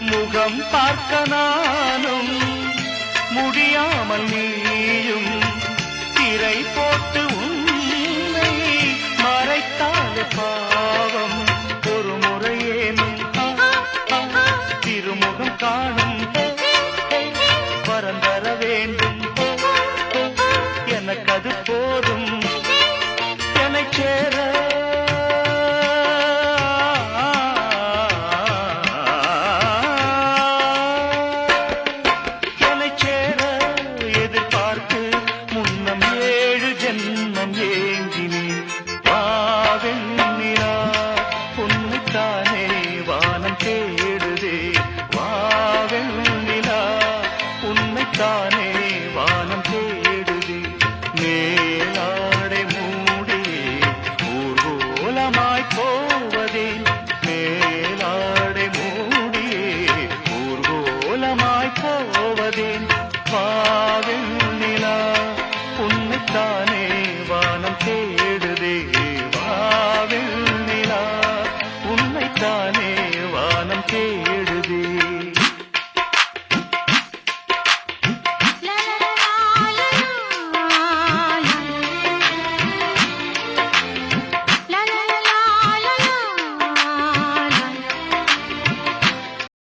முகம் பார்க்க நானும் முடியாமல் நீயும் திரை போட்டு உன்னை மறைத்தாலே பாவம். ஒரு முறையேனும் திருமுகம் காணும் வரம் தர வேண்டும். எனக்கு அது போதும் என்னை சேர. ஜென்மம் ஏங்கினேன் வாவெண்ணிலா உன்னைத்தானே வானம் தேடுதே. வாவெண்ணிலா உன்னைத்தானே வானம் தேடுதே. மேலாடை மூடியே ஊர்வலமாய் போவதே. மேலாடை மூடியே ஊர்வலமாய் போவதே. வாவெண்ணிலா உன்னைத்தானே வானம் தேடுதே. வாவெண்ணிலா உன்னைத்தானே வானம் தேடுதே.